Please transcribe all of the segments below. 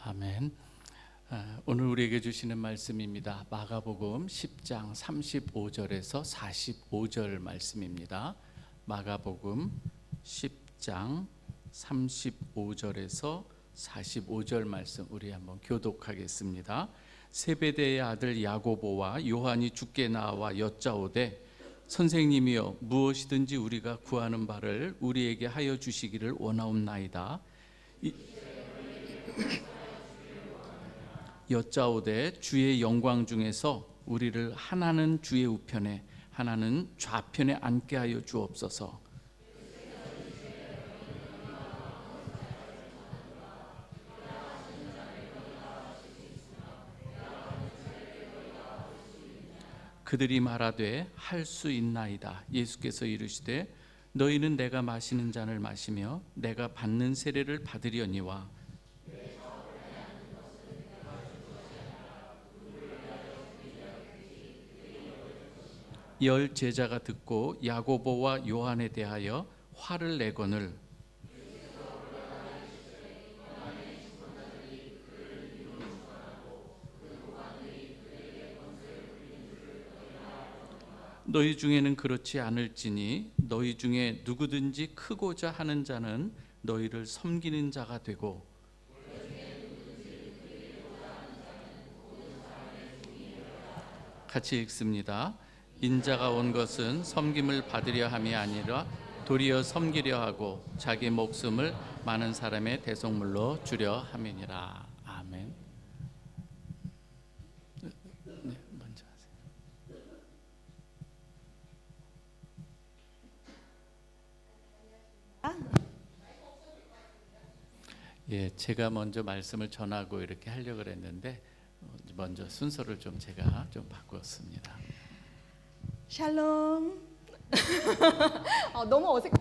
아멘. 오늘 우리에게 주시는 말씀입니다. 마가복음 10장 35절에서 45절 말씀입니다. 마가복음 10장 35절에서 45절 말씀 우리 한번 교독하겠습니다. 세베대의 아들 야고보와 요한이 주께 나와 여짜오되 선생님이여 무엇이든지 우리가 구하는 바를 우리에게 하여 주시기를 원하옵나이다. 여짜오되 주의 영광 중에서 우리를 하나는 주의 우편에 하나는 좌편에 앉게 하여 주옵소서. 그들이 말하되 할 수 있나이다. 예수께서 이르시되 너희는 내가 마시는 잔을 마시며 내가 받는 세례를 받으려니와 열 제자가 듣고 야고보와 요한에 대하여 화를 내거늘 너희 중에는 그렇지 않을지니 너희 중에 누구든지 크고자 하는 자는 너희를 섬기는 자가 되고 같이 읽습니다. 인자가 온 것은 섬김을 받으려 함이 아니라 도리어 섬기려 하고 자기 목숨을 많은 사람의 대속물로 주려 함이니라. 아멘. 네, 먼저 하세요. 예, 제가 먼저 말씀을 전하고 이렇게 하려고 했는데 먼저 순서를 좀 제가 좀 바꾸었습니다. 샬롬. 너무 어색.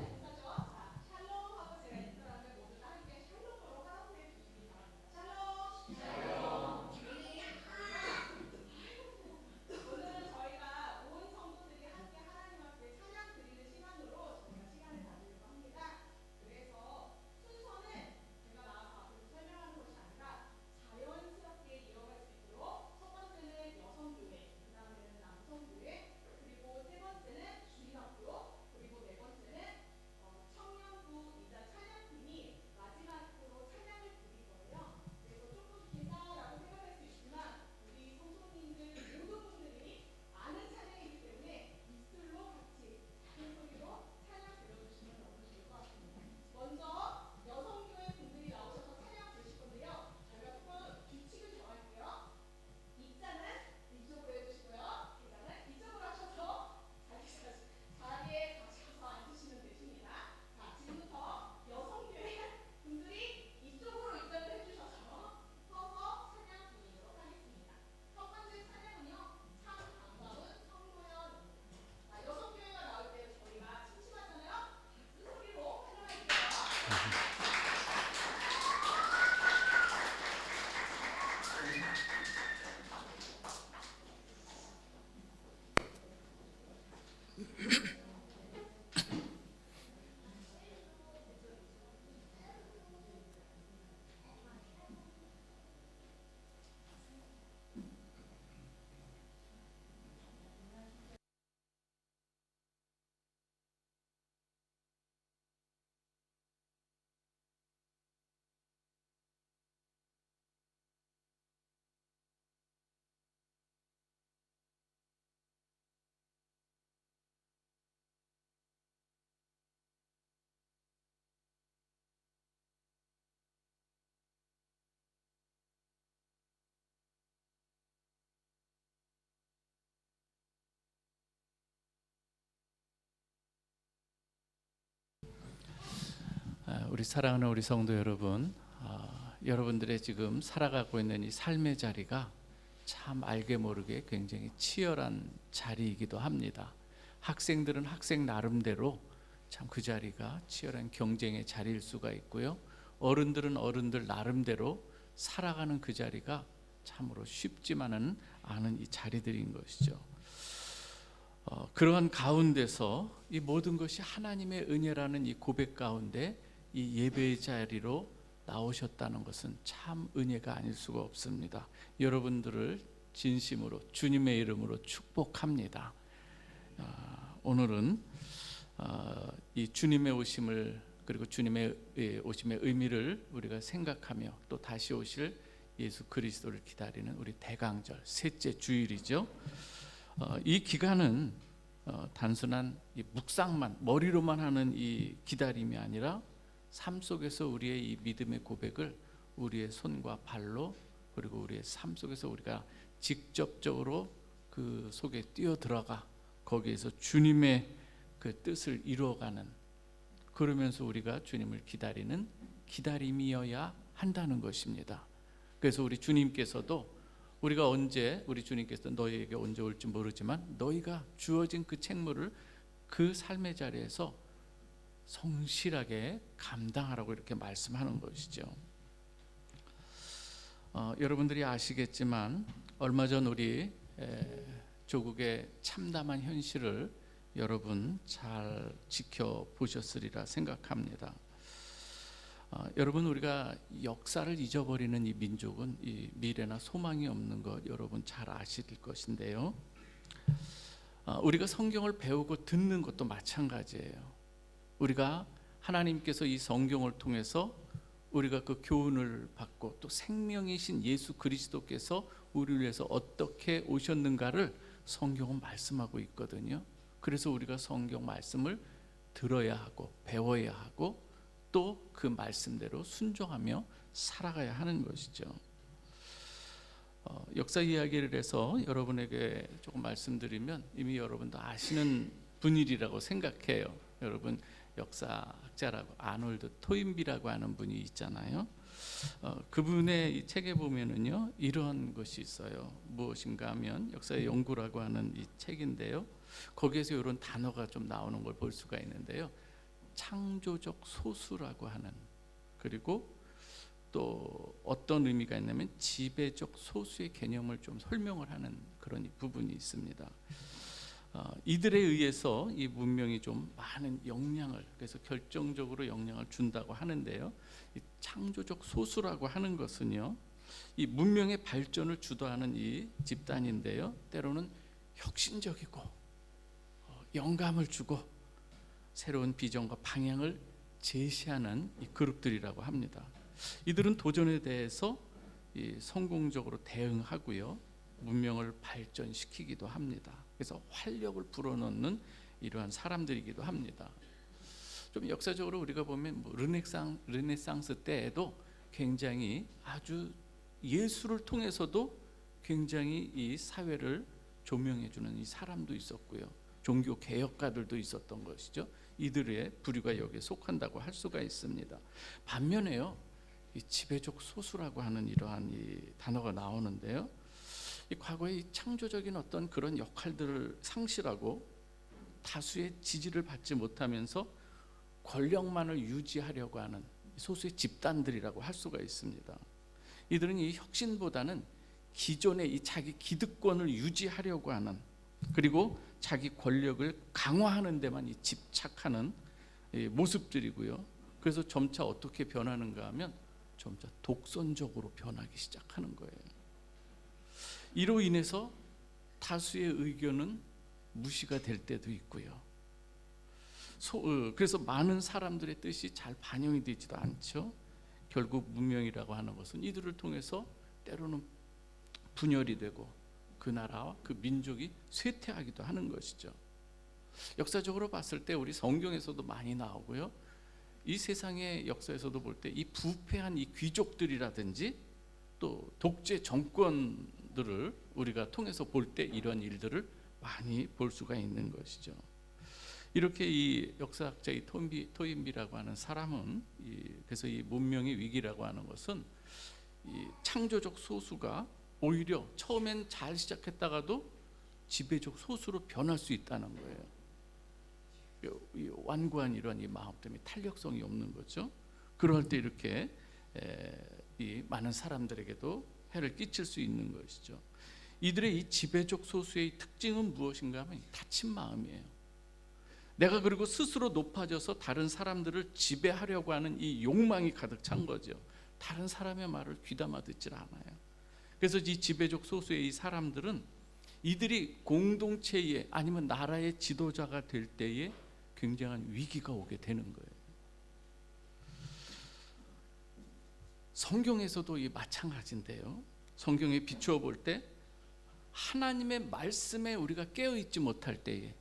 우리 사랑하는 우리 성도 여러분, 여러분들의 지금 살아가고 있는 이 삶의 자리가 참 알게 모르게 굉장히 치열한 자리이기도 합니다. 학생들은 학생 나름대로 참 그 자리가 치열한 경쟁의 자리일 수가 있고요. 어른들은 어른들 나름대로 살아가는 그 자리가 참으로 쉽지만은 않은 이 자리들인 것이죠. 그러한 가운데서 이 모든 것이 하나님의 은혜라는 이 고백 가운데 이 예배의 자리로 나오셨다는 것은 참 은혜가 아닐 수가 없습니다. 여러분들을 진심으로 주님의 이름으로 축복합니다. 오늘은 이 주님의 오심을, 그리고 주님의 오심의 의미를 우리가 생각하며 또 다시 오실 예수 그리스도를 기다리는 우리 대강절 셋째 주일이죠. 이 기간은 단순한 이 묵상만, 머리로만 하는 이 기다림이 아니라 삶 속에서 우리의 이 믿음의 고백을 우리의 손과 발로, 그리고 우리의 삶 속에서 우리가 직접적으로 그 속에 뛰어들어가 거기에서 주님의 그 뜻을 이루어가는, 그러면서 우리가 주님을 기다리는 기다림이어야 한다는 것입니다. 그래서 우리 주님께서도 우리가 언제, 우리 주님께서 너희에게 언제 올지 모르지만 너희가 주어진 그 책무를 그 삶의 자리에서 성실하게 감당하라고 이렇게 말씀하는 것이죠. 여러분들이 아시겠지만 얼마 전 우리 조국의 참담한 현실을 여러분 잘 지켜보셨으리라 생각합니다. 여러분, 우리가 역사를 잊어버리는 이 민족은 이 미래나 소망이 없는 것 여러분 잘 아실 것인데요. 우리가 성경을 배우고 듣는 것도 마찬가지예요. 우리가 하나님께서 이 성경을 통해서 우리가 그 교훈을 받고 또 생명이신 예수 그리스도께서 우리를 위해서 어떻게 오셨는가를 성경은 말씀하고 있거든요. 그래서 우리가 성경 말씀을 들어야 하고 배워야 하고 또 그 말씀대로 순종하며 살아가야 하는 것이죠. 역사 이야기를 해서 여러분에게 조금 말씀드리면 이미 여러분도 아시는 분이라고 생각해요. 여러분 역사학자라고 아놀드 토인비라고 하는 분이 있잖아요. 그분의 이 책에 보면은요 이런 것이 있어요. 무엇인가 하면 역사의 연구라고 하는 이 책인데요. 거기에서 이런 단어가 좀 나오는 걸 볼 수가 있는데요. 창조적 소수라고 하는, 그리고 또 어떤 의미가 있냐면 지배적 소수의 개념을 좀 설명을 하는 그런 부분이 있습니다. 이들에 의해서 이 문명이 좀 많은 영향을, 그래서 결정적으로 영향을 준다고 하는데요. 이 창조적 소수라고 하는 것은요, 이 문명의 발전을 주도하는 이 집단인데요, 때로는 혁신적이고 영감을 주고 새로운 비전과 방향을 제시하는 이 그룹들이라고 합니다. 이들은 도전에 대해서 성공적으로 대응하고요, 문명을 발전시키기도 합니다. 그래서 활력을 불어넣는 이러한 사람들이기도 합니다. 좀 역사적으로 우리가 보면 르네상스 때에도 굉장히 아주 예술을 통해서도 굉장히 이 사회를 조명해주는 이 사람도 있었고요, 종교 개혁가들도 있었던 것이죠. 이들의 부류가 여기에 속한다고 할 수가 있습니다. 반면에요, 이 지배적 소수라고 하는 이러한 이 단어가 나오는데요, 이 과거의 이 창조적인 어떤 그런 역할들을 상실하고 다수의 지지를 받지 못하면서 권력만을 유지하려고 하는 소수의 집단들이라고 할 수가 있습니다. 이들은 이 혁신보다는 기존의 이 자기 기득권을 유지하려고 하는, 그리고 자기 권력을 강화하는 데만 이 집착하는 이 모습들이고요. 그래서 점차 어떻게 변하는가 하면 점차 독선적으로 변하기 시작하는 거예요. 이로 인해서 다수의 의견은 무시가 될 때도 있고요. 그래서 많은 사람들의 뜻이 잘 반영이 되지도 않죠. 결국 문명이라고 하는 것은 이들을 통해서 때로는 분열이 되고 그 나라와 그 민족이 쇠퇴하기도 하는 것이죠. 역사적으로 봤을 때 우리 성경에서도 많이 나오고요, 이 세상의 역사에서도 볼 때 이 부패한 이 귀족들이라든지 또 독재 정권들을 우리가 통해서 볼 때 이런 일들을 많이 볼 수가 있는 것이죠. 이렇게 이 역사학자 이 토인비라고 하는 사람은 그래서 이 문명의 위기라고 하는 것은 이 창조적 소수가 오히려 처음엔 잘 시작했다가도 지배적 소수로 변할 수 있다는 거예요. 이 완고한 이런 이 마음 때문에 탄력성이 없는 거죠. 그럴 때 이렇게 이 많은 사람들에게도 해를 끼칠 수 있는 것이죠. 이들의 이 지배적 소수의 특징은 무엇인가 하면 다친 마음이에요. 내가 그리고 스스로 높아져서 다른 사람들을 지배하려고 하는 이 욕망이 가득 찬 거죠. 다른 사람의 말을 귀담아 듣질 않아요. 그래서 이 지배적 소수의 이 사람들은 이들이 공동체의 아니면 나라의 지도자가 될 때에 굉장한 위기가 오게 되는 거예요. 성경에서도 이 마찬가지인데요. 성경에 비추어 볼 때 하나님의 말씀에 우리가 깨어 있지 못할 때에,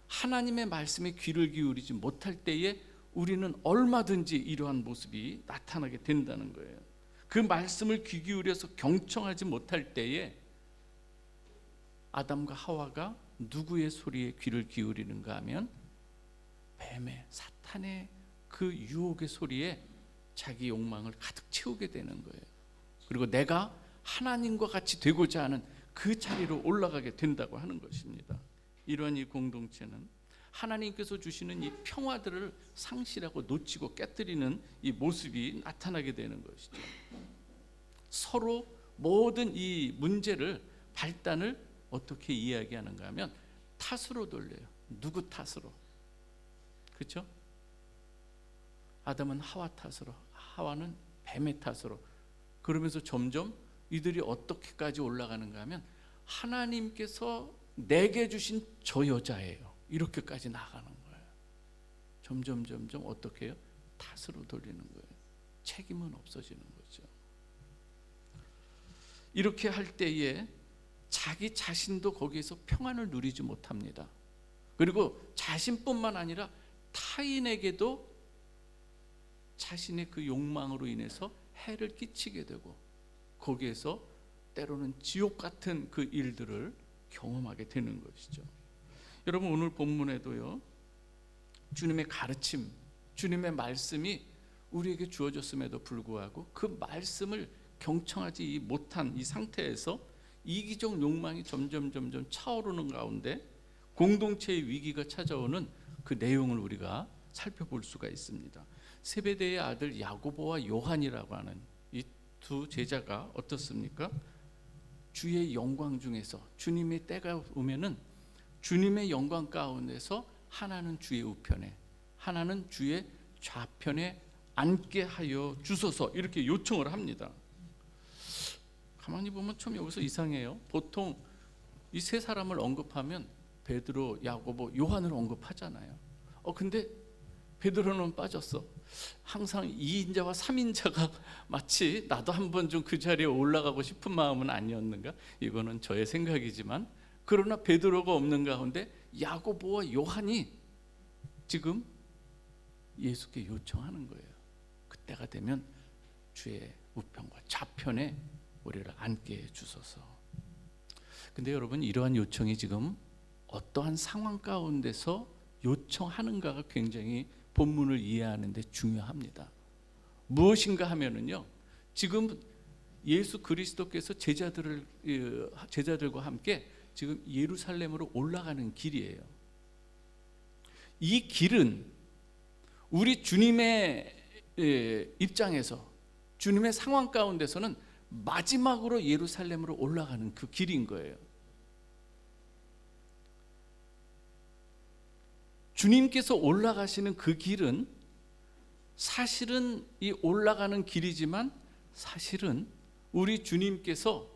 하나님의 말씀에 귀를 기울이지 못할 때에 우리는 얼마든지 이러한 모습이 나타나게 된다는 거예요. 그 말씀을 귀 기울여서 경청하지 못할 때에 아담과 하와가 누구의 소리에 귀를 기울이는가 하면 뱀의, 사탄의 그 유혹의 소리에 자기 욕망을 가득 채우게 되는 거예요. 그리고 내가 하나님과 같이 되고자 하는 그 자리로 올라가게 된다고 하는 것입니다. 이러한 이 공동체는 하나님께서 주시는 이 평화들을 상실하고 놓치고 깨뜨리는 이 모습이 나타나게 되는 것이죠. 서로 모든 이 문제를, 발단을 어떻게 이야기하는가 하면 탓으로 돌려요. 누구 탓으로? 그렇죠? 아담은 하와 탓으로, 하와는 뱀의 탓으로. 그러면서 점점 이들이 어떻게까지 올라가는가 하면 하나님께서 내게 주신 저 여자예요, 이렇게까지 나가는 거예요. 점점 어떻게 해요? 탓으로 돌리는 거예요. 책임은 없어지는 거죠. 이렇게 할 때에 자기 자신도 거기에서 평안을 누리지 못합니다. 그리고 자신뿐만 아니라 타인에게도 자신의 그 욕망으로 인해서 해를 끼치게 되고 거기에서 때로는 지옥 같은 그 일들을 경험하게 되는 것이죠. 여러분, 오늘 본문에도요, 주님의 가르침, 주님의 말씀이 우리에게 주어졌음에도 불구하고 그 말씀을 경청하지 못한 이 상태에서 이기적 욕망이 점점 차오르는 가운데 공동체의 위기가 찾아오는 그 내용을 우리가 살펴볼 수가 있습니다. 세베대의 아들 야고보와 요한이라고 하는 이 두 제자가 어떻습니까? 주의 영광 중에서 주님의 때가 오면은 주님의 영광 가운데서 하나는 주의 우편에, 하나는 주의 좌편에 앉게 하여 주소서, 이렇게 요청을 합니다. 가만히 보면 좀 여기서 이상해요. 보통 이 세 사람을 언급하면 베드로, 야고보, 요한을 언급하잖아요. 근데 베드로는 빠졌어. 항상 2인자와 3인자가 마치 나도 한번 좀 그 자리에 올라가고 싶은 마음은 아니었는가? 이거는 저의 생각이지만, 그러나 베드로가 없는 가운데 야고보와 요한이 지금 예수께 요청하는 거예요. 그때가 되면 주의 우편과 좌편에 우리를 앉게 해 주소서. 근데 여러분, 이러한 요청이 지금 어떠한 상황 가운데서 요청하는가가 굉장히 본문을 이해하는 데 중요합니다. 무엇인가 하면은요, 지금 예수 그리스도께서 제자들과 함께 지금 예루살렘으로 올라가는 길이에요. 이 길은 우리 주님의 입장에서, 주님의 상황 가운데서는 마지막으로 예루살렘으로 올라가는 그 길인 거예요. 주님께서 올라가시는 그 길은 사실은 이 올라가는 길이지만 사실은 우리 주님께서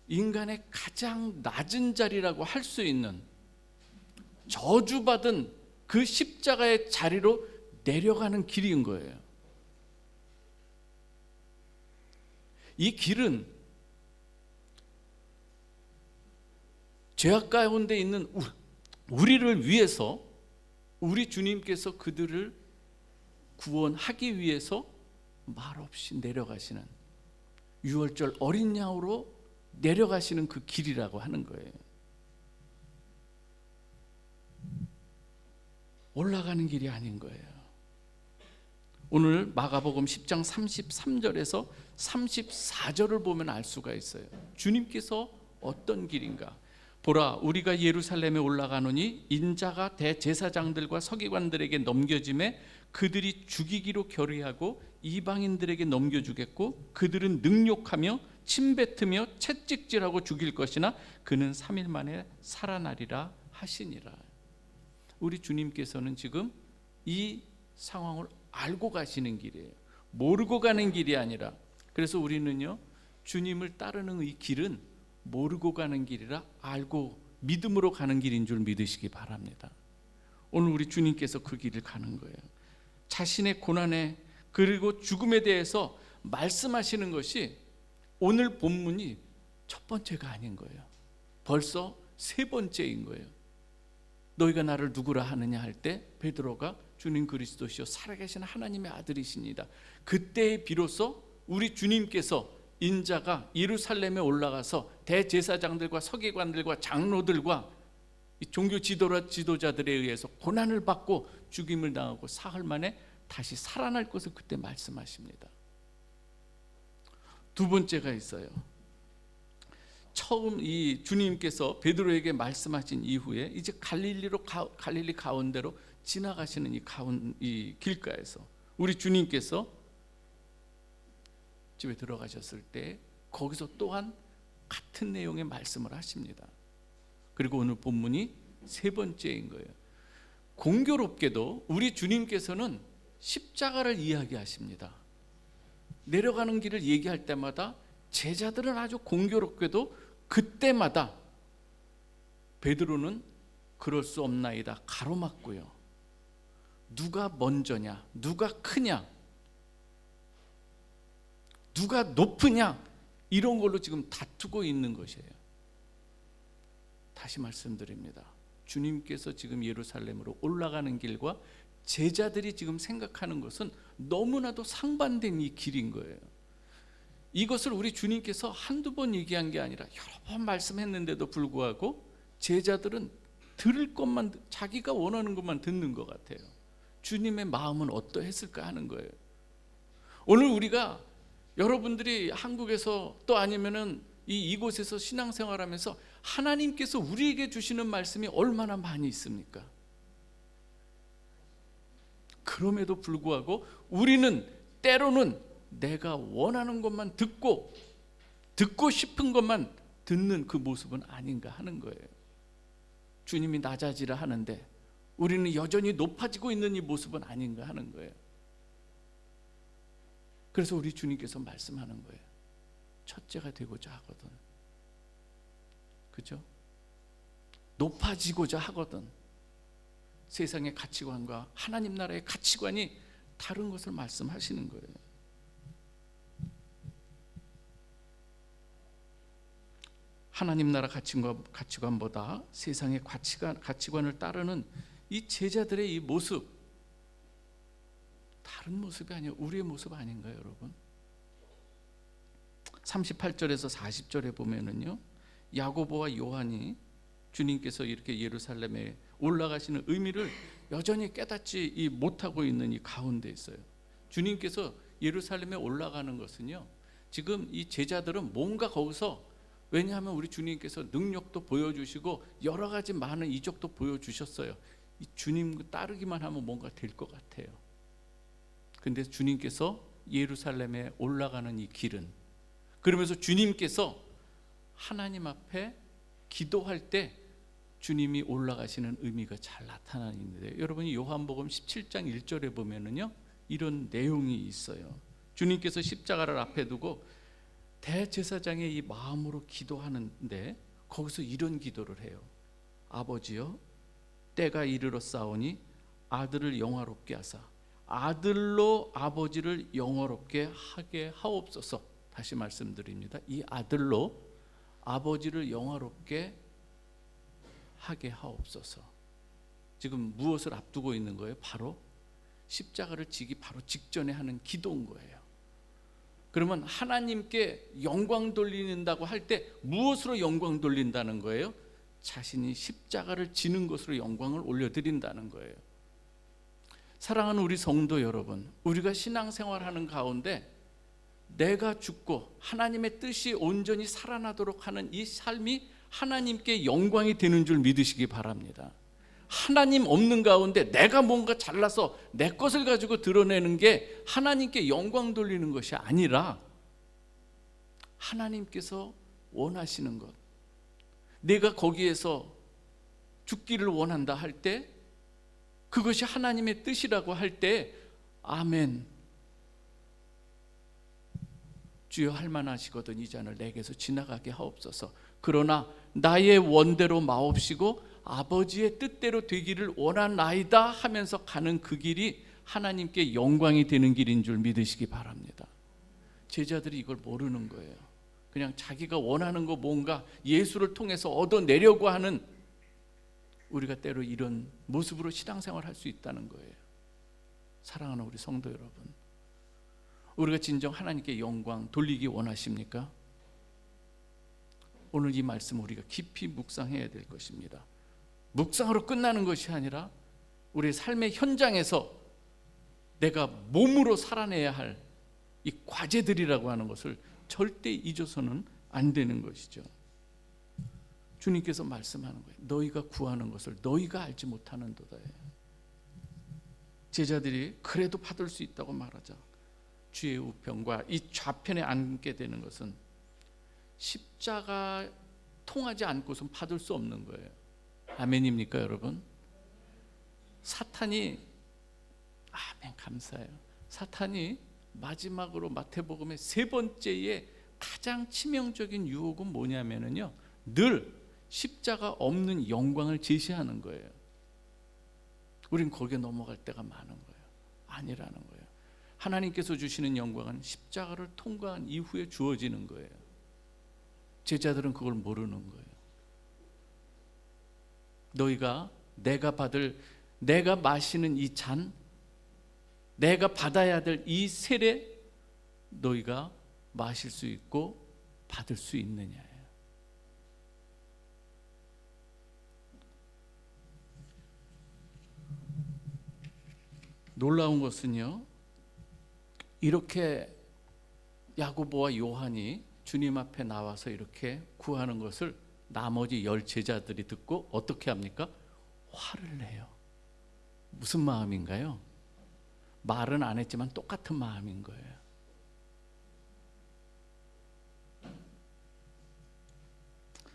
인간의 가장 낮은 자리라고 할 수 있는 저주받은 그 십자가의 자리로 내려가는 길인 거예요. 이 길은 죄악 가운데 있는 우리를 위해서, 우리 주님께서 그들을 구원하기 위해서 말없이 내려가시는, 유월절 어린 양으로 내려가시는 그 길이라고 하는 거예요. 올라가는 길이 아닌 거예요. 오늘 마가복음 10장 33절에서 34절을 보면 알 수가 있어요. 주님께서 어떤 길인가? 보라, 우리가 예루살렘에 올라가노니 인자가 대제사장들과 서기관들에게 넘겨짐에 그들이 죽이기로 결의하고 이방인들에게 넘겨주겠고 그들은 능욕하며 침뱉으며 채찍질하고 죽일 것이나 그는 3일 만에 살아나리라 하시니라. 우리 주님께서는 지금 이 상황을 알고 가시는 길이에요. 모르고 가는 길이 아니라. 그래서 우리는요, 주님을 따르는 이 길은 모르고 가는 길이라 알고 믿음으로 가는 길인 줄 믿으시기 바랍니다. 오늘 우리 주님께서 그 길을 가는 거예요. 자신의 고난에 그리고 죽음에 대해서 말씀하시는 것이 오늘 본문이 첫 번째가 아닌 거예요. 벌써 세 번째인 거예요. 너희가 나를 누구라 하느냐 할 때 베드로가 주님 그리스도시요 살아계신 하나님의 아들이십니다. 그때 비로소 우리 주님께서 인자가 예루살렘에 올라가서 대제사장들과 서기관들과 장로들과 종교 지도자들에 의해서 고난을 받고 죽임을 당하고 사흘 만에 다시 살아날 것을 그때 말씀하십니다. 두 번째가 있어요. 처음 이 주님께서 베드로에게 말씀하신 이후에 이제 갈릴리 가운데로 지나가시는 이 길가에서 우리 주님께서 집에 들어가셨을 때 거기서 또한 같은 내용의 말씀을 하십니다. 그리고 오늘 본문이 세 번째인 거예요. 공교롭게도 우리 주님께서는 십자가를 이야기하십니다. 내려가는 길을 얘기할 때마다 제자들은 아주 공교롭게도 그때마다 베드로는 그럴 수 없나이다 가로막고요. 누가 먼저냐, 누가 크냐, 누가 높으냐, 이런 걸로 지금 다투고 있는 것이에요. 다시 말씀드립니다. 주님께서 지금 예루살렘으로 올라가는 길과 제자들이 지금 생각하는 것은 너무나도 상반된 이 길인 거예요. 이것을 우리 주님께서 한두 번 얘기한 게 아니라 여러 번 말씀했는데도 불구하고 제자들은 들을 것만, 자기가 원하는 것만 듣는 것 같아요. 주님의 마음은 어떠했을까 하는 거예요. 오늘 우리가 여러분들이 한국에서 또 아니면은 이곳에서 신앙생활하면서 하나님께서 우리에게 주시는 말씀이 얼마나 많이 있습니까? 그럼에도 불구하고 우리는 때로는 내가 원하는 것만 듣고 싶은 것만 듣는 그 모습은 아닌가 하는 거예요. 주님이 낮아지라 하는데 우리는 여전히 높아지고 있는 이 모습은 아닌가 하는 거예요. 그래서 우리 주님께서 말씀하는 거예요. 첫째가 되고자 하거든, 그죠? 높아지고자 하거든, 세상의 가치관과 하나님 나라의 가치관이 다른 것을 말씀하시는 거예요. 하나님 나라 가치관보다 세상의 가치관을 따르는 이 제자들의 이 모습, 다른 모습이 아니에요. 우리의 모습 아닌가요, 여러분? 38절에서 40절에 보면은요, 야고보와 요한이 주님께서 이렇게 예루살렘에 올라가시는 의미를 여전히 깨닫지 못하고 있는 이 가운데 있어요. 주님께서 예루살렘에 올라가는 것은요, 지금 이 제자들은 뭔가 거기서, 왜냐하면 우리 주님께서 능력도 보여주시고 여러 가지 많은 이적도 보여주셨어요. 이 주님 따르기만 하면 뭔가 될 것 같아요. 근데 주님께서 예루살렘에 올라가는 이 길은, 그러면서 주님께서 하나님 앞에 기도할 때 주님이 올라가시는 의미가 잘 나타나는데, 여러분이 요한복음 17장 1절에 보면은요, 이런 내용이 있어요. 주님께서 십자가를 앞에 두고 대제사장의 이 마음으로 기도하는데 거기서 이런 기도를 해요. 아버지여, 때가 이르렀사오니 아들을 영화롭게 하사 아들로 아버지를 영화롭게 하게 하옵소서. 다시 말씀드립니다. 이 아들로 아버지를 영화롭게 하게 하옵소서. 지금 무엇을 앞두고 있는 거예요? 바로 십자가를 지기 바로 직전에 하는 기도인 거예요. 그러면 하나님께 영광 돌린다고 할 때 무엇으로 영광 돌린다는 거예요? 자신이 십자가를 지는 것으로 영광을 올려드린다는 거예요. 사랑하는 우리 성도 여러분, 우리가 신앙생활하는 가운데 내가 죽고 하나님의 뜻이 온전히 살아나도록 하는 이 삶이 하나님께 영광이 되는 줄 믿으시기 바랍니다. 하나님 없는 가운데 내가 뭔가 잘나서 내 것을 가지고 드러내는 게 하나님께 영광 돌리는 것이 아니라 하나님께서 원하시는 것, 내가 거기에서 죽기를 원한다 할 때 그것이 하나님의 뜻이라고 할 때 아멘, 주여 할만하시거든 이 잔을 내게서 지나가게 하옵소서. 그러나 나의 원대로 마옵시고 아버지의 뜻대로 되기를 원하나이다 하면서 가는 그 길이 하나님께 영광이 되는 길인 줄 믿으시기 바랍니다. 제자들이 이걸 모르는 거예요. 그냥 자기가 원하는 거 뭔가 예수를 통해서 얻어내려고 하는, 우리가 때로 이런 모습으로 신앙생활을 할 수 있다는 거예요. 사랑하는 우리 성도 여러분, 우리가 진정 하나님께 영광 돌리기 원하십니까? 오늘 이 말씀 우리가 깊이 묵상해야 될 것입니다. 묵상으로 끝나는 것이 아니라 우리의 삶의 현장에서 내가 몸으로 살아내야 할 이 과제들이라고 하는 것을 절대 잊어서는 안 되는 것이죠. 주님께서 말씀하는 거예요. 너희가 구하는 것을 너희가 알지 못하는도다. 제자들이 그래도 받을 수 있다고 말하자 주의 우편과 이 좌편에 앉게 되는 것은 십자가 통하지 않고선 받을 수 없는 거예요. 아멘입니까 여러분? 사탄이, 아멘, 감사해요. 사탄이 마지막으로 마태복음의 세 번째의 가장 치명적인 유혹은 뭐냐면요, 늘 십자가 없는 영광을 제시하는 거예요. 우린 거기에 넘어갈 때가 많은 거예요. 아니라는 거예요. 하나님께서 주시는 영광은 십자가를 통과한 이후에 주어지는 거예요. 제자들은 그걸 모르는 거예요. 너희가 내가 마시는 이 잔, 내가 받아야 될 이 세례 너희가 마실 수 있고 받을 수 있느냐예요. 놀라운 것은요, 이렇게 야고보와 요한이 주님 앞에 나와서 이렇게 구하는 것을 나머지 10 제자들이 듣고 어떻게 합니까? 화를 내요. 무슨 마음인가요? 말은 안 했지만 똑같은 마음인 거예요.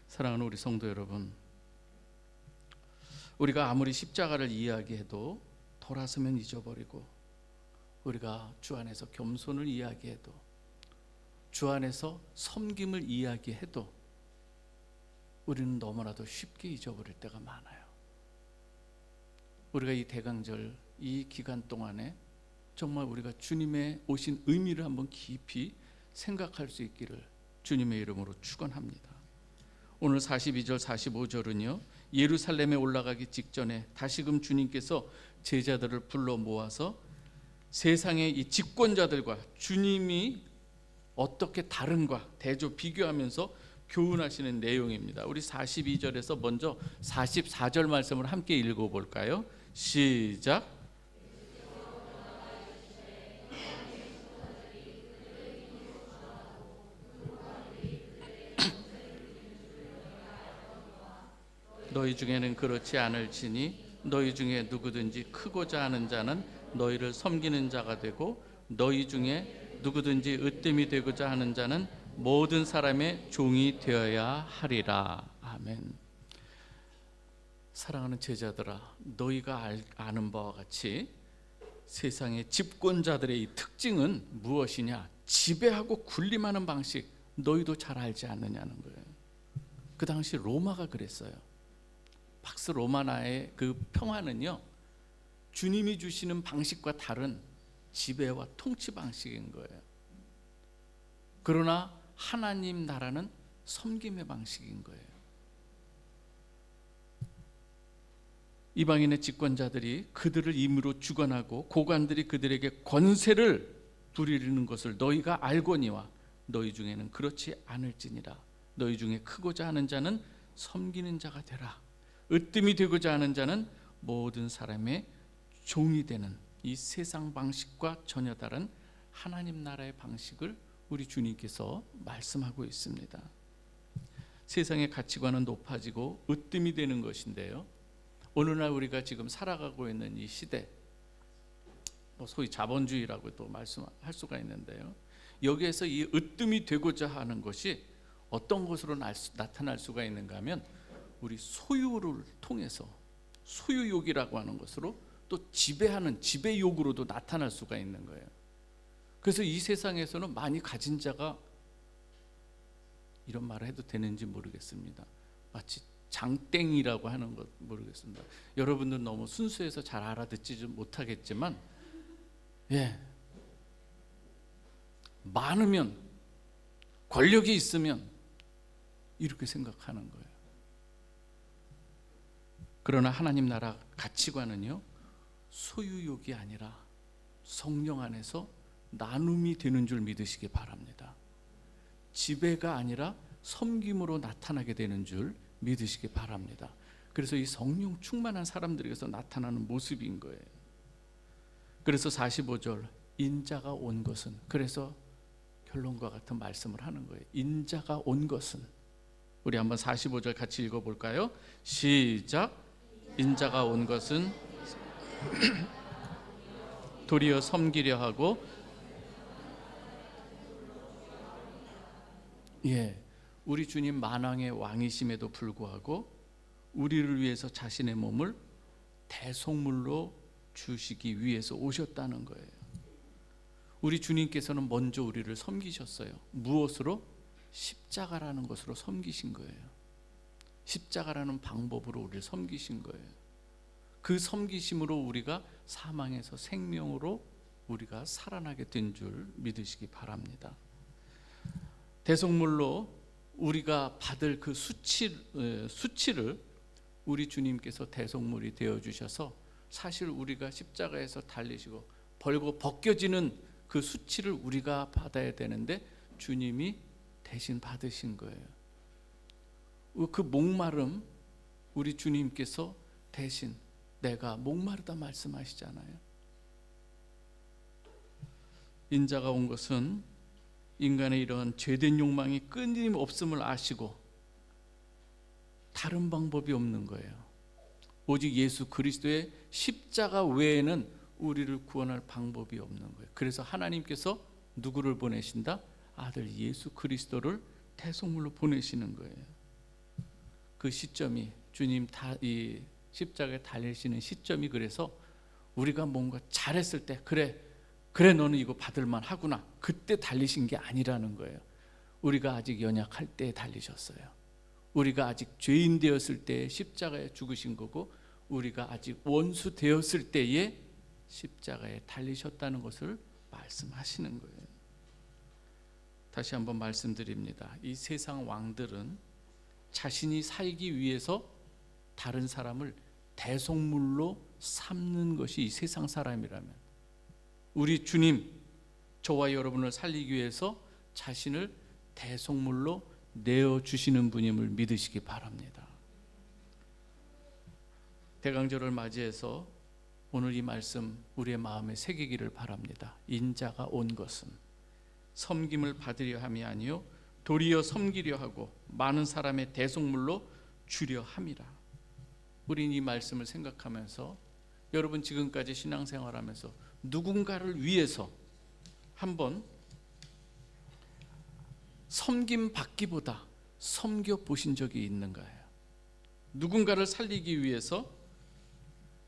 사랑하는 우리 성도 여러분, 우리가 아무리 십자가를 이야기해도 돌아서면 잊어버리고, 우리가 주 안에서 겸손을 이야기해도, 주 안에서 섬김을 이야기해도 우리는 너무나도 쉽게 잊어버릴 때가 많아요. 우리가 이 대강절 이 기간 동안에 정말 우리가 주님의 오신 의미를 한번 깊이 생각할 수 있기를 주님의 이름으로 축원합니다. 오늘 42절 45절은요, 예루살렘에 올라가기 직전에 다시금 주님께서 제자들을 불러 모아서 세상의 이 집권자들과 주님이 어떻게 다른가 대조 비교하면서 교훈하시는 내용입니다. 우리 42절에서 먼저 44절 말씀을 함께 읽어볼까요? 시작. 너희 중에는 그렇지 않을지니 너희 중에 누구든지 크고자 하는 자는 너희를 섬기는 자가 되고, 너희 중에 누구든지 으뜸이 되고자 하는 자는 모든 사람의 종이 되어야 하리라. 아멘. 사랑하는 제자들아, 너희가 아는 바와 같이 세상의 집권자들의 이 특징은 무엇이냐? 지배하고 군림하는 방식, 너희도 잘 알지 않느냐는 거예요. 그 당시 로마가 그랬어요. 팍스 로마나의 그 평화는요, 주님이 주시는 방식과 다른 지배와 통치 방식인 거예요. 그러나 하나님 나라는 섬김의 방식인 거예요. 이방인의 집권자들이 그들을 임의로 주관하고 고관들이 그들에게 권세를 부리는 것을 너희가 알거니와 너희 중에는 그렇지 않을지니라. 너희 중에 크고자 하는 자는 섬기는 자가 되라. 으뜸이 되고자 하는 자는 모든 사람의 종이 되는 이 세상 방식과 전혀 다른 하나님 나라의 방식을 우리 주님께서 말씀하고 있습니다. 세상의 가치관은 높아지고 으뜸이 되는 것인데요, 오늘날 우리가 지금 살아가고 있는 이 시대, 소위 자본주의라고도 말씀할 수가 있는데요, 여기에서 이 으뜸이 되고자 하는 것이 어떤 것으로 나타날 수가 있는가 하면 우리 소유를 통해서 소유욕이라고 하는 것으로 또 지배하는 지배욕으로도 나타날 수가 있는 거예요. 그래서 이 세상에서는 많이 가진 자가, 이런 말을 해도 되는지 모르겠습니다, 마치 장땡이라고 하는 것 모르겠습니다. 여러분들 너무 순수해서 잘 알아듣지 못하겠지만, 많으면, 권력이 있으면 이렇게 생각하는 거예요. 그러나 하나님 나라 가치관은요, 소유욕이 아니라 성령 안에서 나눔이 되는 줄 믿으시기 바랍니다. 지배가 아니라 섬김으로 나타나게 되는 줄 믿으시기 바랍니다. 그래서 이 성령 충만한 사람들에게서 나타나는 모습인 거예요. 그래서 45절, 인자가 온 것은, 그래서 결론과 같은 말씀을 하는 거예요. 인자가 온 것은. 우리 한번 45절 같이 읽어볼까요? 시작. 인자가 온 것은 도리어 섬기려 하고, 우리 주님 만왕의 왕이심에도 불구하고 우리를 위해서 자신의 몸을 대속물로 주시기 위해서 오셨다는 거예요. 우리 주님께서는 먼저 우리를 섬기셨어요. 무엇으로? 십자가라는 것으로 섬기신 거예요. 십자가라는 방법으로 우리를 섬기신 거예요. 그 섬기심으로 우리가 사망에서 생명으로 우리가 살아나게 된 줄 믿으시기 바랍니다. 대속물로 우리가 받을 그 수치를 우리 주님께서 대속물이 되어주셔서, 사실 우리가 십자가에서 달리시고 벌고 벗겨지는 그 수치를 우리가 받아야 되는데 주님이 대신 받으신 거예요. 그 목마름, 우리 주님께서 대신, 내가 목마르다 말씀하시잖아요. 인자가 온 것은 인간의 이런 죄된 욕망이 끊임없음을 아시고 다른 방법이 없는 거예요. 오직 예수 그리스도의 십자가 외에는 우리를 구원할 방법이 없는 거예요. 그래서 하나님께서 누구를 보내신다? 아들 예수 그리스도를 대속물로 보내시는 거예요. 그 시점이, 주님 이 십자가에 달리시는 시점이, 그래서 우리가 뭔가 잘했을 때 그래 너는 이거 받을만 하구나, 그때 달리신 게 아니라는 거예요. 우리가 아직 연약할 때 달리셨어요. 우리가 아직 죄인 되었을 때 십자가에 죽으신 거고, 우리가 아직 원수 되었을 때에 십자가에 달리셨다는 것을 말씀하시는 거예요. 다시 한번 말씀드립니다. 이 세상 왕들은 자신이 살기 위해서 다른 사람을 대속물로 삼는 것이 이 세상 사람이라면, 우리 주님, 저와 여러분을 살리기 위해서 자신을 대속물로 내어주시는 분임을 믿으시기 바랍니다. 대강절을 맞이해서 오늘 이 말씀 우리의 마음에 새기기를 바랍니다. 인자가 온 것은 섬김을 받으려 함이 아니요 도리어 섬기려 하고 많은 사람의 대속물로 주려 함이라. 우린 이 말씀을 생각하면서, 여러분 지금까지 신앙생활하면서 누군가를 위해서 한번 섬김 받기보다 섬겨 보신 적이 있는가요? 누군가를 살리기 위해서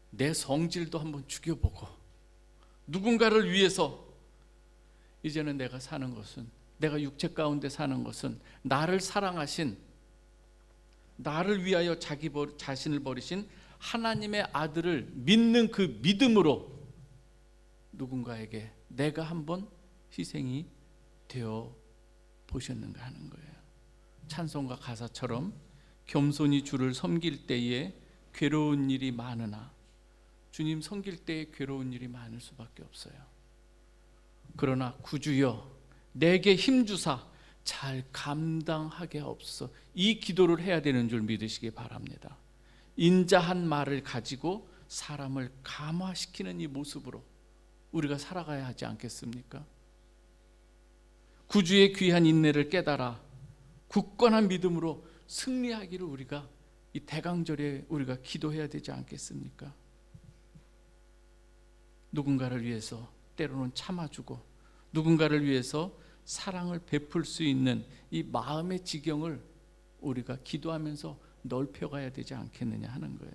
내 성질도 한번 죽여보고, 누군가를 위해서 이제는 내가 사는 것은, 내가 육체 가운데 사는 것은 나를 사랑하신, 나를 위하여 자신을 버리신 하나님의 아들을 믿는 그 믿음으로 누군가에게 내가 한번 희생이 되어 보셨는가 하는 거예요. 찬송가 가사처럼 겸손히 주를 섬길 때에 괴로운 일이 많으나, 주님 섬길 때에 괴로운 일이 많을 수밖에 없어요. 그러나 구주여 내게 힘주사 잘 감당하게 없어, 이 기도를 해야 되는 줄 믿으시기 바랍니다. 인자한 말을 가지고 사람을 감화시키는 이 모습으로 우리가 살아가야 하지 않겠습니까? 구주의 귀한 인내를 깨달아 굳건한 믿음으로 승리하기를 우리가 이 대강절에 우리가 기도해야 되지 않겠습니까? 누군가를 위해서 때로는 참아주고, 누군가를 위해서 사랑을 베풀 수 있는 이 마음의 지경을 우리가 기도하면서 넓혀가야 되지 않겠느냐 하는 거예요.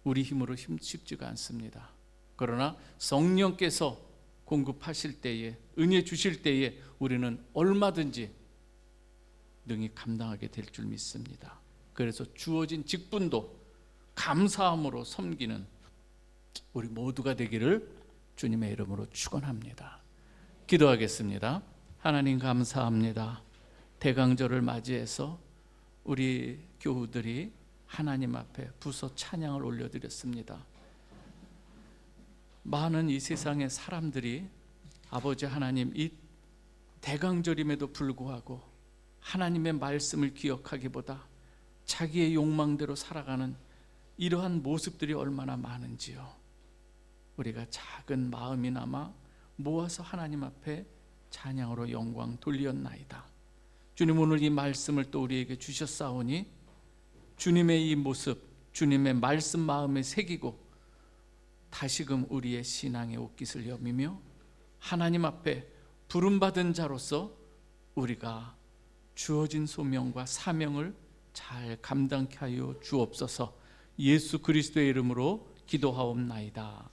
우리 힘으로 쉽지가 않습니다. 그러나 성령께서 공급하실 때에, 은혜 주실 때에 우리는 얼마든지 능히 감당하게 될 줄 믿습니다. 그래서 주어진 직분도 감사함으로 섬기는 우리 모두가 되기를 주님의 이름으로 축원합니다. 기도하겠습니다. 하나님 감사합니다. 대강절을 맞이해서 우리 교우들이 하나님 앞에 부서 찬양을 올려드렸습니다. 많은 이 세상의 사람들이 아버지 하나님, 이 대강절임에도 불구하고 하나님의 말씀을 기억하기보다 자기의 욕망대로 살아가는 이러한 모습들이 얼마나 많은지요. 우리가 작은 마음이나마 모아서 하나님 앞에 찬양으로 영광 돌리었나이다. 주님, 오늘 이 말씀을 또 우리에게 주셨사오니 주님의 이 모습, 주님의 말씀 마음에 새기고 다시금 우리의 신앙의 옷깃을 여미며 하나님 앞에 부름받은 자로서 우리가 주어진 소명과 사명을 잘 감당케 하여 주옵소서. 예수 그리스도의 이름으로 기도하옵나이다.